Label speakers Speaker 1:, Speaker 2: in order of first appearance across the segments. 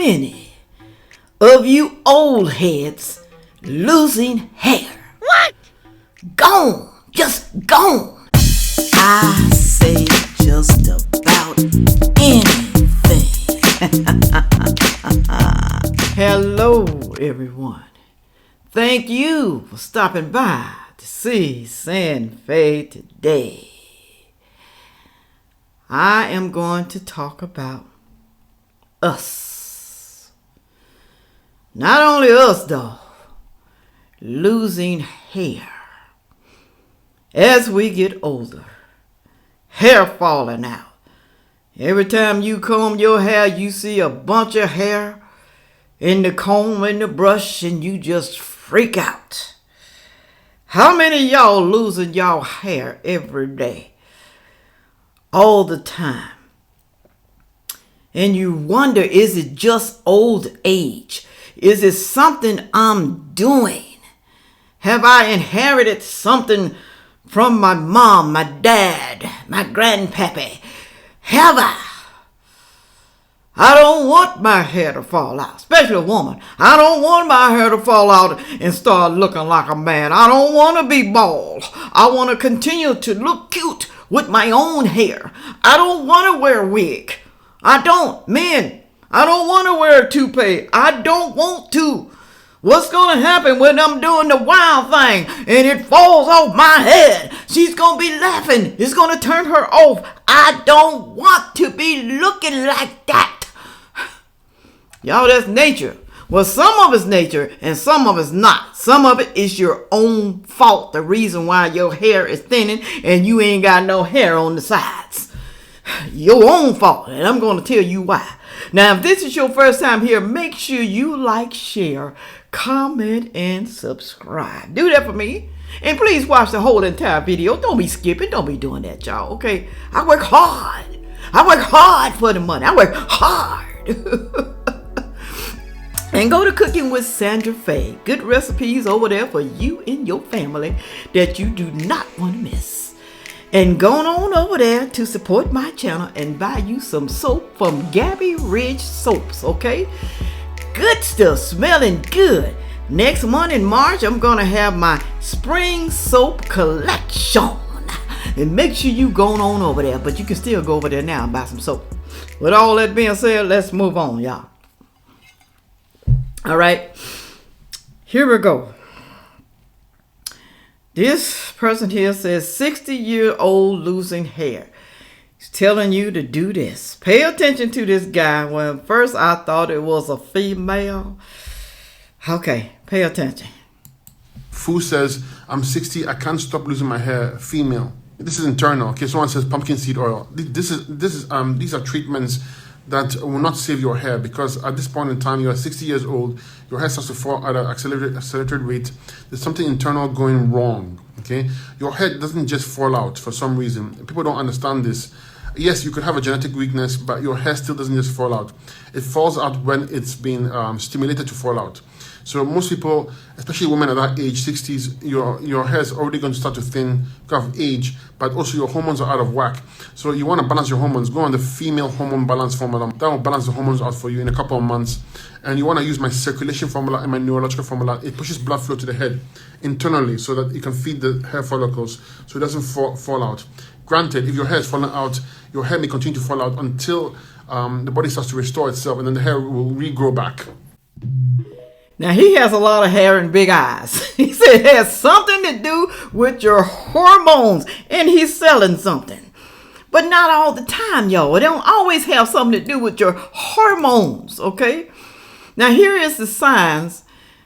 Speaker 1: many of you old heads losing hair?
Speaker 2: What?
Speaker 1: Gone. Just gone. I say just about anything. Hello, everyone. Thank you for stopping by to see Sandfay today. I am going to talk about us. Not only us, though, losing hair. As we get older, hair falling out. Every time you comb your hair, you see a bunch of hair in the comb and the brush, and you just freak out. How many of y'all losing y'all hair every day? All the time. And you wonder, is it just old age? Is it something I'm doing? Have I inherited something from my mom, my dad, my grandpappy? Have I? I don't want my hair to fall out, especially a woman. I don't want my hair to fall out and start looking like a man. I don't want to be bald. I want to continue to look cute with my own hair. I don't want to wear a wig. I don't. Men, I don't want to wear a toupee. I don't want to. What's going to happen when I'm doing the wild thing and it falls off my head? She's going to be laughing. It's going to turn her off. I don't want to be looking like that. Y'all, that's nature. Well, some of it's nature and some of it's not. Some of it is your own fault. The reason why your hair is thinning and you ain't got no hair on the sides. Your own fault. And I'm going to tell you why. Now, if this is your first time here, make sure you like, share, comment, and subscribe. Do that for me. And please watch the whole entire video. Don't be skipping. Don't be doing that, y'all. Okay? I work hard. I work hard for the money. I work hard. And go to Cooking with Sandra Fay. Good recipes over there for you and your family that you do not want to miss. And go on over there to support my channel and buy you some soap from Gabby Ridge Soaps, okay? Good stuff, smelling good. Next month in March, I'm going to have my spring soap collection. And make sure you go on over there, but you can still go over there now and buy some soap. With all that being said, let's move on, y'all. All right, here we go. This person here says 60-year-old losing hair. He's telling you to do this. Pay attention to this guy. When first I thought it was a female. Okay, pay attention.
Speaker 3: Fu says, I'm 60, I can't stop losing my hair, female. This is internal. Okay, someone says pumpkin seed oil. These are treatments that will not save your hair, because at this point in time, you're 60 years old, your hair starts to fall at an accelerated rate. There's something internal going wrong, okay? Your hair doesn't just fall out for some reason. People don't understand this. Yes, you could have a genetic weakness, but your hair still doesn't just fall out. It falls out when it's been stimulated to fall out. So most people, especially women at that age, 60s, your hair is already going to start to thin because of age, but also your hormones are out of whack. So you want to balance your hormones. Go on the female hormone balance formula. That will balance the hormones out for you in a couple of months. And you want to use my circulation formula and my neurological formula. It pushes blood flow to the head internally so that it can feed the hair follicles so it doesn't fall out. Granted, if your hair is falling out, your hair may continue to fall out until the body starts to restore itself, and then the hair will regrow back.
Speaker 1: Now, he has a lot of hair and big eyes. He said it has something to do with your hormones, and he's selling something. But not all the time, y'all. It don't always have something to do with your hormones, okay? Now, here is the signs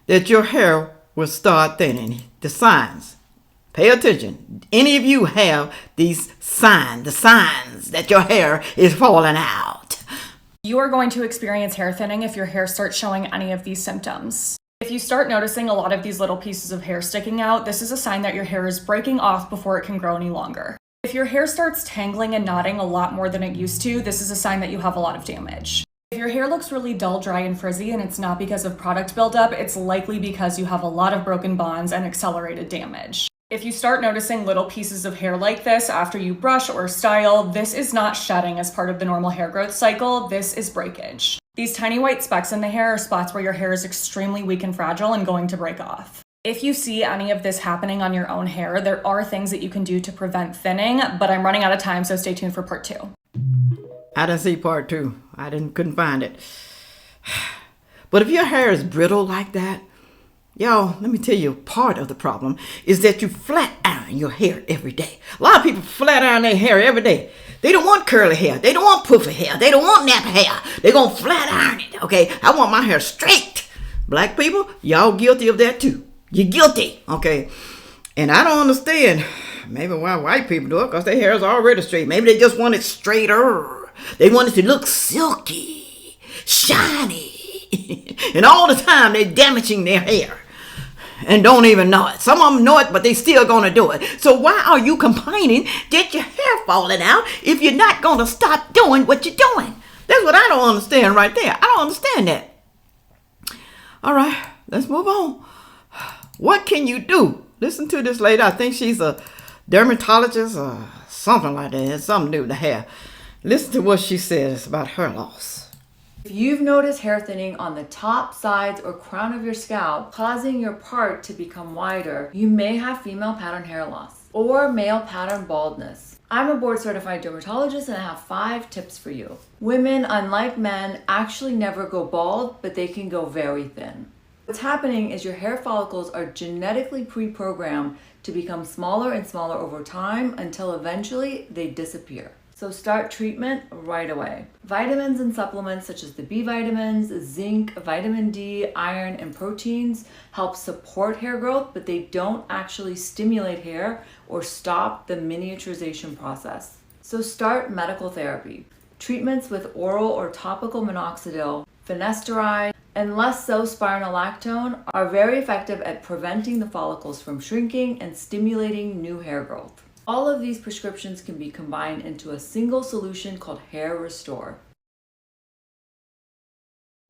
Speaker 1: that your hair will start thinning. The signs. Pay attention. Any of you have these signs, the signs that your hair is falling out.
Speaker 4: You are going to experience hair thinning if your hair starts showing any of these symptoms. If you start noticing a lot of these little pieces of hair sticking out, this is a sign that your hair is breaking off before it can grow any longer. If your hair starts tangling and knotting a lot more than it used to, this is a sign that you have a lot of damage. If your hair looks really dull, dry, and frizzy, and it's not because of product buildup, it's likely because you have a lot of broken bonds and accelerated damage. If you start noticing little pieces of hair like this after you brush or style, this is not shedding as part of the normal hair growth cycle, this is breakage. These tiny white specks in the hair are spots where your hair is extremely weak and fragile and going to break off. If you see any of this happening on your own hair, there are things that you can do to prevent thinning, but I'm running out of time, so stay tuned for part 2.
Speaker 1: I didn't see part 2. Couldn't find it. But if your hair is brittle like that, y'all, let me tell you, part of the problem is that you flat iron your hair every day. A lot of people flat iron their hair every day. They don't want curly hair. They don't want puffy hair. They don't want nappy hair. They're going to flat iron it, okay? I want my hair straight. Black people, y'all guilty of that too. You're guilty, okay? And I don't understand maybe why white people do it, because their hair is already straight. Maybe they just want it straighter. They want it to look silky, shiny. And all the time they're damaging their hair and don't even know it. Some of them know it, but they still gonna do it. So why are you complaining that your hair falling out if you're not gonna stop doing what you're doing? That's what I don't understand right there. I don't understand that. All right, let's move on. What can you do? Listen to this lady. I think she's a dermatologist or something like that. It's something to do with the hair. Listen to what she says about hair loss.
Speaker 2: If you've noticed hair thinning on the top, sides, or crown of your scalp, causing your part to become wider, you may have female pattern hair loss or male pattern baldness. I'm a board certified dermatologist and I have 5 tips for you. Women, unlike men, actually never go bald, but they can go very thin. What's happening is your hair follicles are genetically pre-programmed to become smaller and smaller over time until eventually they disappear. So start treatment right away. Vitamins and supplements such as the B vitamins, zinc, vitamin D, iron, and proteins help support hair growth, but they don't actually stimulate hair or stop the miniaturization process. So start medical therapy. Treatments with oral or topical minoxidil, finasteride, and less so spironolactone are very effective at preventing the follicles from shrinking and stimulating new hair growth. All of these prescriptions can be combined into a single solution called Hair Restore.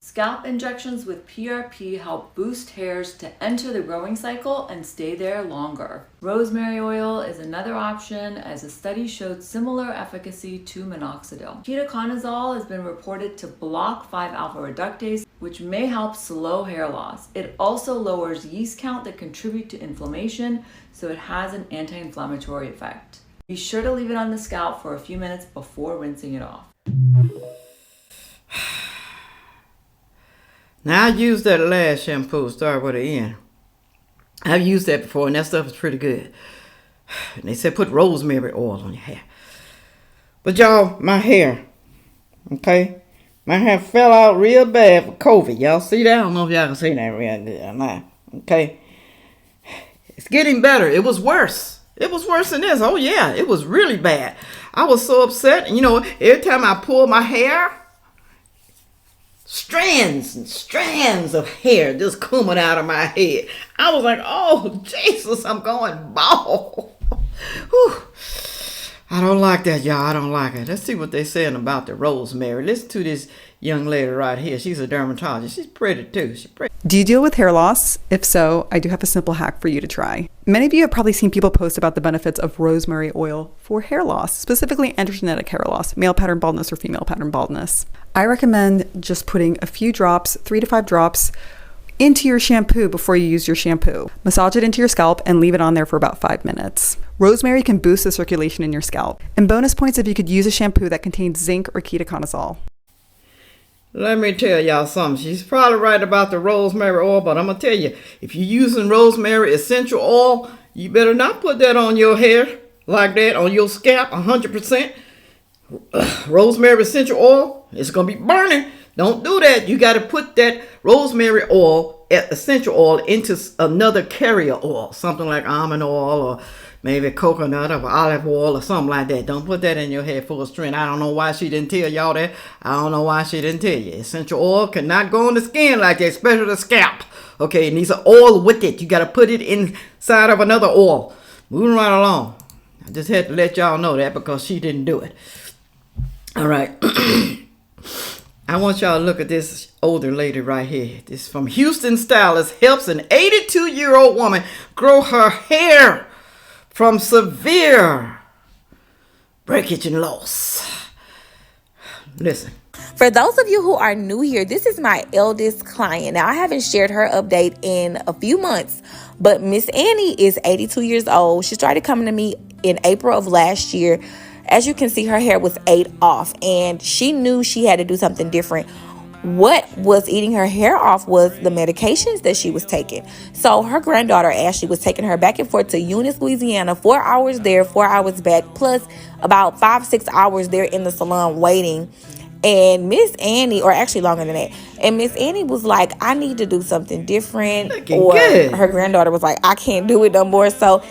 Speaker 2: Scalp injections with PRP help boost hairs to enter the growing cycle and stay there longer. Rosemary oil is another option, as a study showed similar efficacy to minoxidil. Ketoconazole has been reported to block 5-alpha reductase, which may help slow hair loss. It also lowers yeast count that contribute to inflammation, so it has an anti-inflammatory effect. Be sure to leave it on the scalp for a few minutes before rinsing it off.
Speaker 1: Now, I used that last shampoo, start with an N. I've used that before, and that stuff is pretty good. And they said put rosemary oil on your hair. But y'all, my hair, okay? My hair fell out real bad for COVID. Y'all see that? I don't know if y'all can see that real good or not, okay? It's getting better. It was worse. It was worse than this. Oh, yeah, it was really bad. I was so upset. And, every time I pull my hair, strands and strands of hair just coming out of my head. I was like, oh, Jesus, I'm going bald. Whew. I don't like that, y'all. I don't like it. Let's see what they're saying about the rosemary. Listen to this young lady right here. She's a dermatologist. She's pretty, too. She's pretty.
Speaker 5: Do you deal with hair loss? If so, I do have a simple hack for you to try. Many of you have probably seen people post about the benefits of rosemary oil for hair loss, specifically androgenetic hair loss, male pattern baldness or female pattern baldness. I recommend just putting a few drops, 3 to 5 drops, into your shampoo before you use your shampoo. Massage it into your scalp and leave it on there for about 5 minutes. Rosemary can boost the circulation in your scalp. And bonus points if you could use a shampoo that contains zinc or ketoconazole.
Speaker 1: Let me tell y'all something. She's probably right about the rosemary oil, but I'm going to tell you, if you're using rosemary essential oil, you better not put that on your hair like that, on your scalp, 100%. Rosemary essential oil, it's going to be burning. Don't do that. You got to put that rosemary oil, essential oil, into another carrier oil, something like almond oil or maybe coconut or olive oil or something like that. Don't put that in your hair full strength. I don't know why she didn't tell y'all that. I don't know why she didn't tell you. Essential oil cannot go on the skin like that, especially the scalp. Okay, it needs an oil with it. You got to put it inside of another oil. Moving right along. I just had to let y'all know that because she didn't do it. All right. I want y'all to look at this older lady right here. This is from Hoschton Stylist. Helps an 82-year-old woman grow her hair from severe breakage and loss. Listen,
Speaker 6: For those of you who are new here, this is my eldest client. Now, I haven't shared her update in a few months, but Miss Annie is 82 years old. She started coming to me in April of last year. As you can see, her hair was 8 off, and she knew she had to do something different. What was eating her hair off was the medications that she was taking. So her granddaughter, Ashley, was taking her back and forth to Eunice, Louisiana, 4 hours there, 4 hours back, plus about 5-6 hours there in the salon waiting. And Miss Annie, or actually longer than that, and Miss Annie was like, I need to do something different.
Speaker 1: Looking
Speaker 6: Or
Speaker 1: good.
Speaker 6: her granddaughter was like, I can't do it no more. So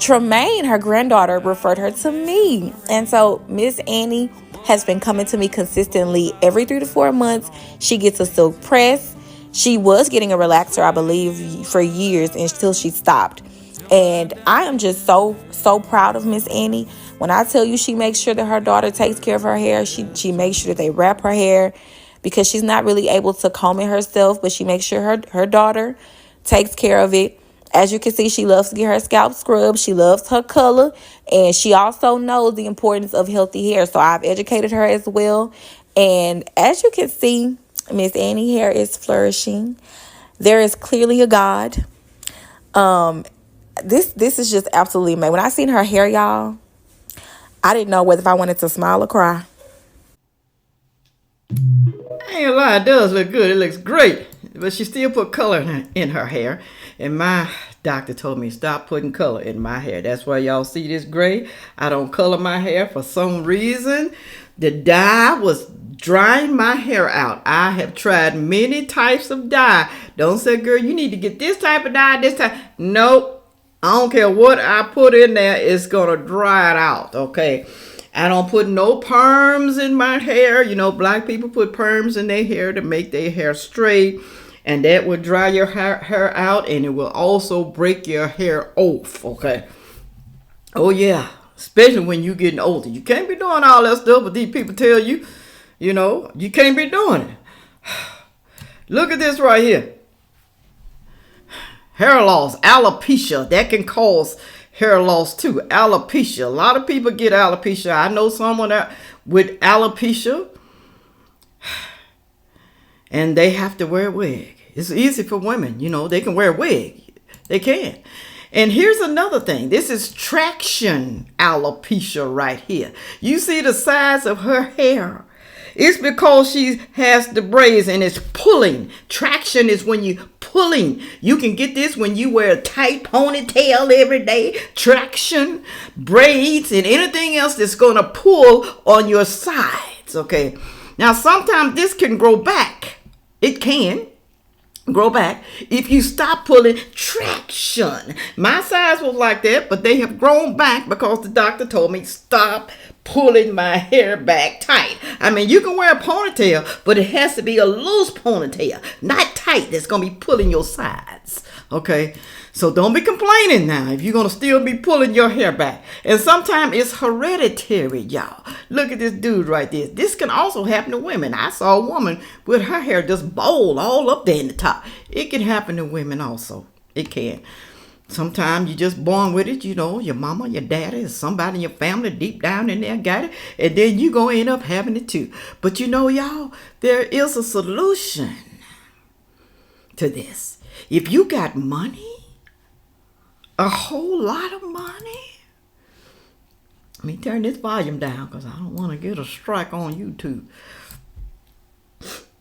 Speaker 6: Tremaine, her granddaughter, referred her to me. And so Miss Annie has been coming to me consistently every 3 to 4 months. She gets a silk press. She was getting a relaxer, I believe, for years until she stopped. And I am just so proud of Miss Annie. When I tell you she makes sure that her daughter takes care of her hair, she makes sure that they wrap her hair, because she's not really able to comb it herself, but she makes sure her daughter takes care of it. As you can see, she loves to get her scalp scrubbed. She loves her color, and she also knows the importance of healthy hair. So I've educated her as well. And as you can see, Miss Annie hair is flourishing. There is clearly a God. This is just absolutely amazing. When I seen her hair, y'all, I didn't know whether if I wanted to smile or cry.
Speaker 1: I ain't gonna lie, it does look good. It looks great. But she still put color in her hair. And my doctor told me stop putting color in my hair. That's why y'all see this gray. I don't color my hair for some reason. The dye was drying my hair out. I have tried many types of dye. Don't say, girl, you need to get this type of dye, this type. Nope. I don't care what I put in there. It's going to dry it out, okay? I don't put no perms in my hair. You know, black people put perms in their hair to make their hair straight. And that will dry your hair out, and it will also break your hair off, okay? Oh, yeah. Especially when you're getting older. You can't be doing all that stuff, but these people tell you, you know, you can't be doing it. Look at this right here. Hair loss, alopecia. That can cause hair loss too. Alopecia. A lot of people get alopecia. I know someone with alopecia, and they have to wear a wig. It's easy for women, you know, they can wear a wig. They can. And here's another thing. This is traction alopecia right here. You see the size of her hair. It's because she has the braids and it's pulling. Traction is when you pulling. You can get this when you wear a tight ponytail every day. Traction, braids, and anything else that's going to pull on your sides, okay? Now, sometimes this can grow back. It can grow back if you stop pulling. Traction. My size was like that, but they have grown back because the doctor told me stop pulling my hair back tight. I mean, you can wear a ponytail, but it has to be a loose ponytail, not tight, that's going to be pulling your sides. Okay? So don't be complaining now if you're going to still be pulling your hair back. And sometimes it's hereditary, y'all. Look at this dude right there. This can also happen to women. I saw a woman with her hair just bowled all up there in the top. It can happen to women also. It can. Sometimes you're just born with it, you know, your mama, your daddy, somebody in your family deep down in there got it, and then you're going to end up having it too. But you know, y'all, there is a solution to this. If you got money, a whole lot of money, let me turn this volume down because I don't want to get a strike on YouTube.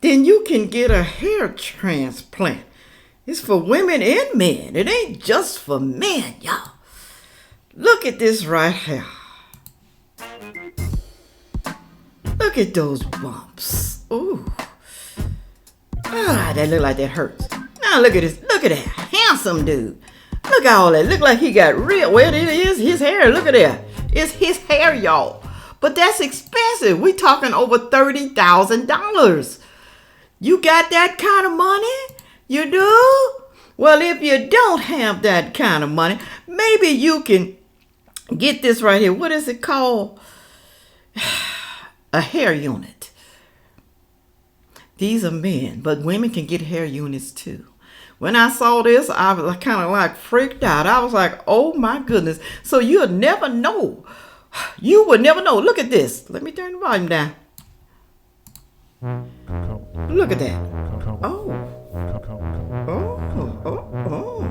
Speaker 1: Then you can get a hair transplant. It's for women and men. It ain't just for men, y'all. Look at this right here. Look at those bumps. Ooh. Ah, that look like that hurts. Now look at this. Look at that handsome dude. Look at all that. Look like he got real. Well, it is his hair. Look at that. It's his hair, y'all. But that's expensive. We talking over $30,000. You got that kind of money? You do? Well, if you don't have that kind of money, maybe you can get this right here. What is it called? A hair unit. These are men, but women can get hair units too. When I saw this, I was kind of like freaked out. I was like, oh my goodness. So you'll never know. You would never know. Look at this. Let me turn the volume down. Look at that. Oh. Oh. Oh. Oh.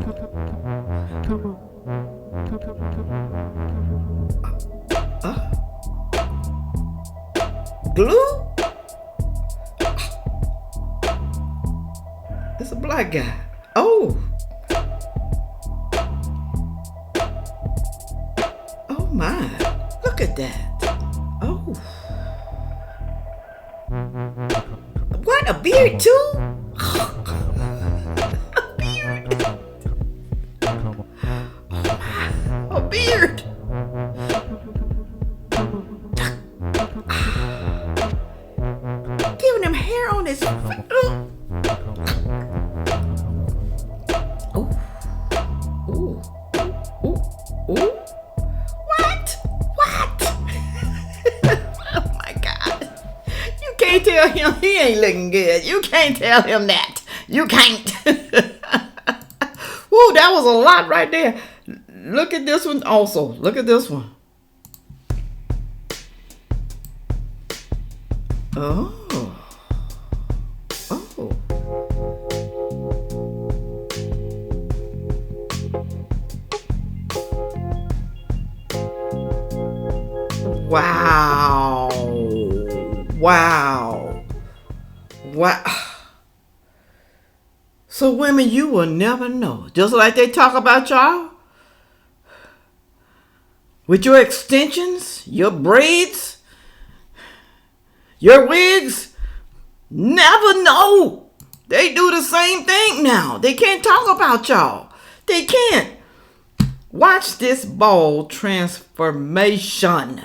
Speaker 1: Glue? It's a black guy. Oh. Oh my. Look at that. Oh. What? A beard too? A beard. Giving him hair on his face. Oh. Ooh. Ooh. Ooh. What? Oh my God. You can't tell him he ain't looking good. You can't tell him that. You can't. Woo, that was a lot right there. Look at this one also. Look at this one. Oh. Oh. Wow. Wow. Wow. So women, you will never know. Just like they talk about y'all. With your extensions, your braids, your wigs, never know. They do the same thing now. They can't talk about y'all. They can't. Watch this bald transformation.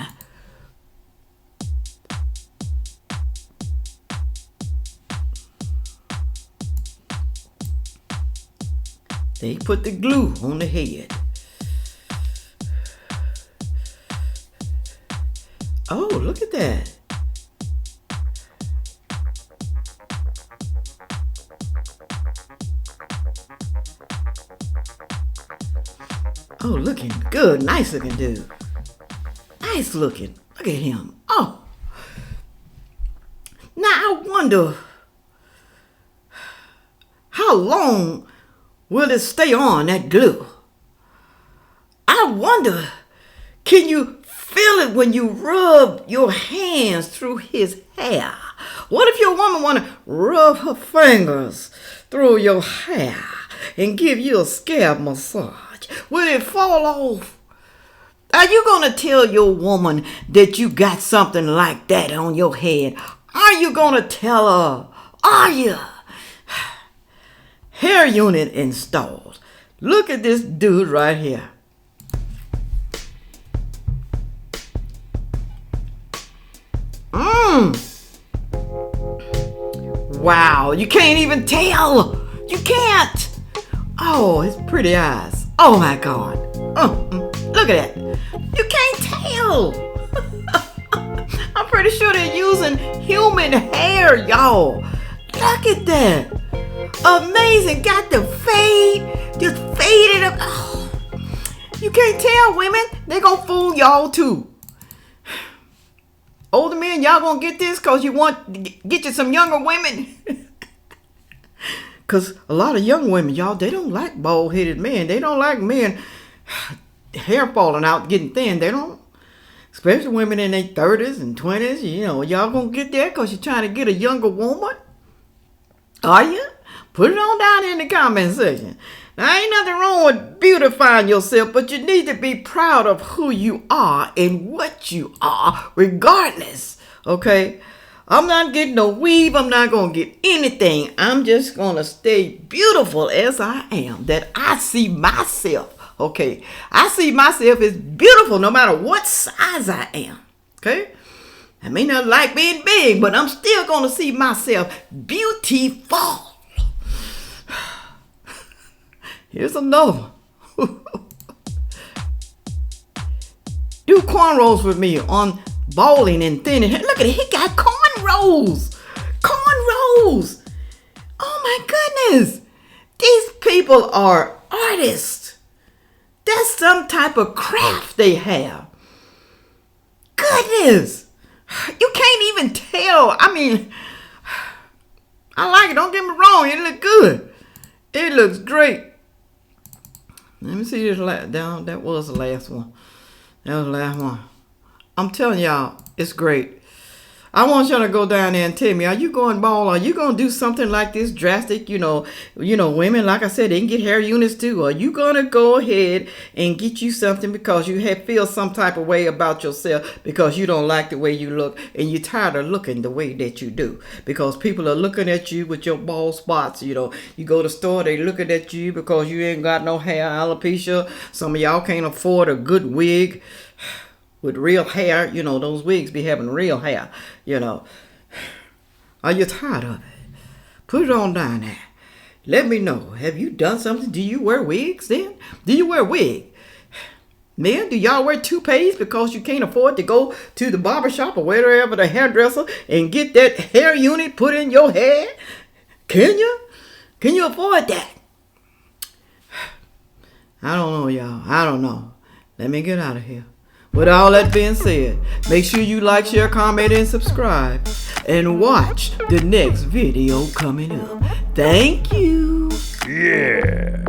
Speaker 1: They put the glue on the head. Oh, look at that. Oh, looking good. Nice looking dude. Nice looking. Look at him. Oh. Now I wonder how long will it stay on, that glue? I wonder, can you feel it when you rub your hands through his hair? What if your woman want to rub her fingers through your hair and give you a scalp massage? Will it fall off? Are you going to tell your woman that you got something like that on your head? Are you going to tell her? Are you? Hair unit installed. Look at this dude right here. Wow, you can't even tell. You can't. Oh, his pretty eyes. Oh my God. Look at that. You can't tell. I'm pretty sure they're using human hair, y'all. Look at that. Amazing. Got the fade. Just faded up. Oh, you can't tell, women. They're going to fool y'all too. Older men, y'all going to get this because you want to get you some younger women. Because a lot of young women, y'all, they don't like bald-headed men. They don't like men, hair falling out, getting thin. They don't. Especially women in their 30s and 20s. You know, y'all going to get there because you're trying to get a younger woman? Are you? Put it on down in the comment section. Now, ain't nothing wrong with beautifying yourself, but you need to be proud of who you are and what you are, regardless. Okay? I'm not getting no weave. I'm not going to get anything. I'm just going to stay beautiful as I am, that I see myself. Okay? I see myself as beautiful no matter what size I am. Okay? I may not like being big, but I'm still going to see myself beautiful. Here's another one. Do cornrows with me on balding and thinning hair. Look at it. He got cornrows. Cornrows. Oh my goodness. These people are artists. That's some type of craft they have. Goodness. You can't even tell. I mean, I like it. Don't get me wrong. It look good. It looks great. Let me see this down. That was the last one. That was the last one. I'm telling y'all, it's great. I want y'all to go down there and tell me, are you going bald? Are you going to do something like this drastic? You know, women, like I said, they can get hair units too. Are you going to go ahead and get you something because you feel some type of way about yourself because you don't like the way you look and you're tired of looking the way that you do? Because people are looking at you with your bald spots. You know, you go to the store, they looking at you because you ain't got no hair, alopecia. Some of y'all can't afford a good wig with real hair. You know, those wigs be having real hair, you know. Are you tired of it? Put it on down there. Let me know. Have you done something? Do you wear wigs then? Do you wear wig? Men, do y'all wear toupees because you can't afford to go to the barbershop or wherever the hairdresser and get that hair unit put in your head? Can you? Can you afford that? I don't know, y'all. I don't know. Let me get out of here. With all that being said, make sure you like, share, comment, and subscribe. And watch the next video coming up. Thank you.
Speaker 7: Yeah.